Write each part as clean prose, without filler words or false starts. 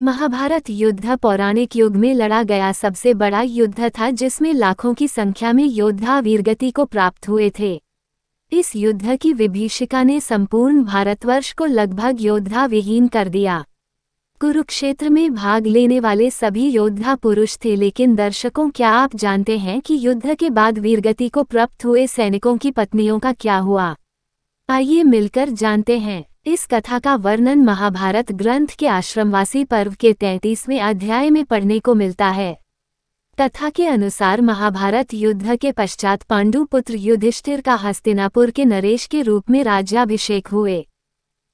महाभारत युद्ध पौराणिक युग में लड़ा गया सबसे बड़ा युद्ध था जिसमें लाखों की संख्या में योद्धा वीरगति को प्राप्त हुए थे। इस युद्ध की विभीषिका ने संपूर्ण भारतवर्ष को लगभग योद्धा विहीन कर दिया। कुरुक्षेत्र में भाग लेने वाले सभी योद्धा पुरुष थे, लेकिन दर्शकों, क्या आप जानते हैं कि युद्ध के बाद वीरगति को प्राप्त हुए सैनिकों की पत्नियों का क्या हुआ? आइए मिलकर जानते हैं। इस कथा का वर्णन महाभारत ग्रंथ के आश्रमवासी पर्व के 33वें अध्याय में पढ़ने को मिलता है। कथा के अनुसार महाभारत युद्ध के पश्चात पांडु पुत्र युधिष्ठिर का हस्तिनापुर के नरेश के रूप में राज्याभिषेक हुए।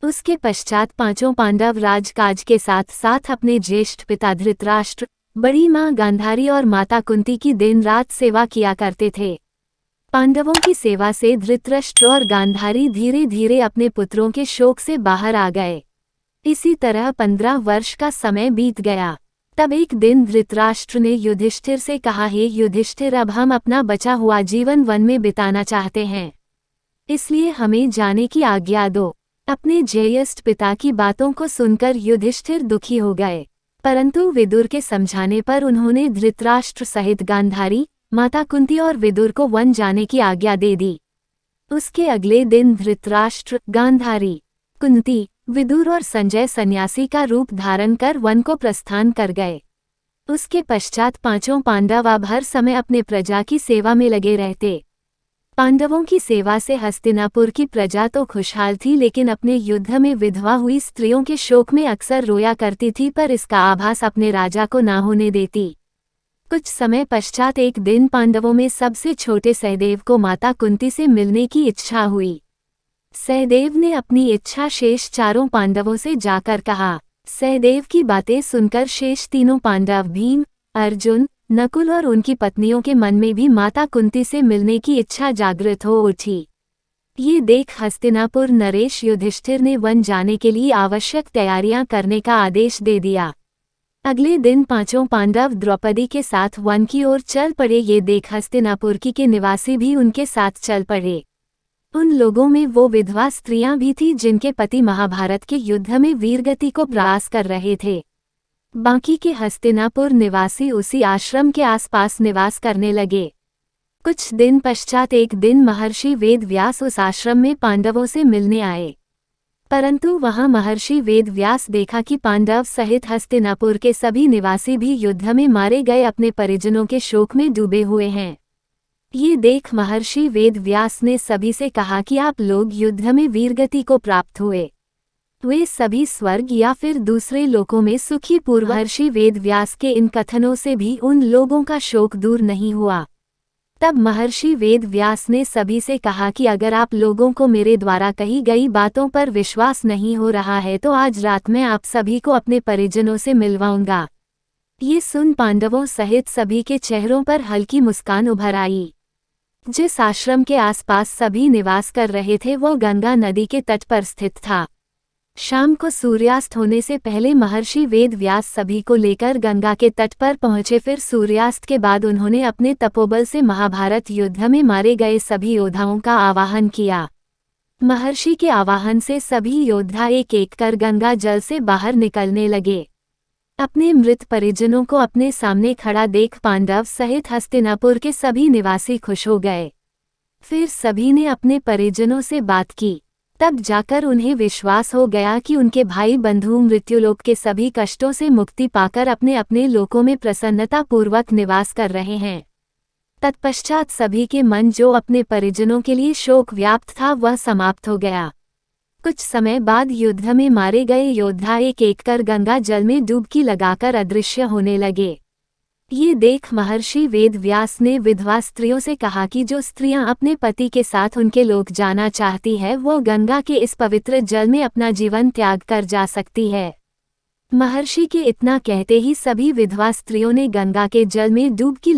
उसके पश्चात पांचों पांडव राजकाज के साथ साथ अपने ज्येष्ठ पिता धृतराष्ट्र, बड़ी मां गांधारी और माता कुंती की दिन रात सेवा किया करते थे। पांडवों की सेवा से धृतराष्ट्र और गांधारी धीरे धीरे अपने पुत्रों के शोक से बाहर आ गए। इसी तरह 15 वर्ष का समय बीत गया। तब एक दिन धृतराष्ट्र ने युधिष्ठिर से कहा, हे युधिष्ठिर, अब हम अपना बचा हुआ जीवन वन में बिताना चाहते हैं, इसलिए हमें जाने की आज्ञा दो। अपने ज्येष्ठ पिता की बातों को सुनकर युधिष्ठिर दुखी हो गए, परंतु विदुर के समझाने पर उन्होंने धृतराष्ट्र सहित गांधारी, माता कुंती और विदुर को वन जाने की आज्ञा दे दी। उसके अगले दिन धृतराष्ट्र, गांधारी, कुंती, विदुर और संजय सन्यासी का रूप धारण कर वन को प्रस्थान कर गए। उसके पश्चात पांचों पांडव अब हर समय अपने प्रजा की सेवा में लगे रहते। पांडवों की सेवा से हस्तिनापुर की प्रजा तो खुशहाल थी, लेकिन अपने युद्ध में विधवा हुई स्त्रियों के शोक में अक्सर रोया करती थी, पर इसका आभास अपने राजा को ना होने देती। कुछ समय पश्चात एक दिन पांडवों में सबसे छोटे सहदेव को माता कुंती से मिलने की इच्छा हुई। सहदेव ने अपनी इच्छा शेष चारों पांडवों से जाकर कहा। सहदेव की बातें सुनकर शेष तीनों पांडव भीम, अर्जुन, नकुल और उनकी पत्नियों के मन में भी माता कुंती से मिलने की इच्छा जागृत हो उठी। ये देख हस्तिनापुर नरेश युधिष्ठिर ने वन जाने के लिए आवश्यक तैयारियां करने का आदेश दे दिया। अगले दिन पांचों पांडव द्रौपदी के साथ वन की ओर चल पड़े। ये देख हस्तिनापुर के निवासी भी उनके साथ चल पड़े। उन लोगों में वो विधवा स्त्रियां भी थीं जिनके पति महाभारत के युद्ध में वीरगति को प्राप्त कर रहे थे। बाकी के हस्तिनापुर निवासी उसी आश्रम के आसपास निवास करने लगे। कुछ दिन पश्चात एक दिन महर्षि वेदव्यास उस आश्रम में पांडवों से मिलने आए, परंतु वहां महर्षि वेदव्यास देखा कि पांडव सहित हस्तिनापुर के सभी निवासी भी युद्ध में मारे गए अपने परिजनों के शोक में डूबे हुए हैं। ये देख महर्षि वेदव्यास ने सभी से कहा कि आप लोग युद्ध में वीरगति को प्राप्त हुए, वे सभी स्वर्ग या फिर दूसरे लोकों में सुखी पूर्व। महर्षि वेदव्यास के इन कथनों से भी उन लोगों का शोक दूर नहीं हुआ। तब महर्षि वेदव्यास ने सभी से कहा कि अगर आप लोगों को मेरे द्वारा कही गई बातों पर विश्वास नहीं हो रहा है तो आज रात मैं आप सभी को अपने परिजनों से मिलवाऊंगा। ये सुन पांडवों सहित सभी के चेहरों पर हल्की मुस्कान उभर आई। जिस आश्रम के आसपास सभी निवास कर रहे थे वो गंगा नदी के तट पर स्थित था। शाम को सूर्यास्त होने से पहले महर्षि वेदव्यास सभी को लेकर गंगा के तट पर पहुंचे। फिर सूर्यास्त के बाद उन्होंने अपने तपोबल से महाभारत युद्ध में मारे गए सभी योद्धाओं का आवाहन किया। महर्षि के आवाहन से सभी योद्धा एक एक कर गंगा जल से बाहर निकलने लगे। अपने मृत परिजनों को अपने सामने खड़ा देख पांडव सहित हस्तिनापुर के सभी निवासी खुश हो गए। फिर सभी ने अपने परिजनों से बात की। तब जाकर उन्हें विश्वास हो गया कि उनके भाई बंधु मृत्युलोक के सभी कष्टों से मुक्ति पाकर अपने अपने लोकों में प्रसन्नतापूर्वक निवास कर रहे हैं। तत्पश्चात सभी के मन जो अपने परिजनों के लिए शोक व्याप्त था वह समाप्त हो गया। कुछ समय बाद युद्ध में मारे गए योद्धा एक एक कर गंगा जल में डुबकी लगाकर अदृश्य होने लगे। ये देख महर्षि वेदव्यास ने विधवा स्त्रियों से कहा कि जो स्त्रियां अपने पति के साथ उनके लोक जाना चाहती है वो गंगा के इस पवित्र जल में अपना जीवन त्याग कर जा सकती है। महर्षि के इतना कहते ही सभी विधवा स्त्रियों ने गंगा के जल में डुबकी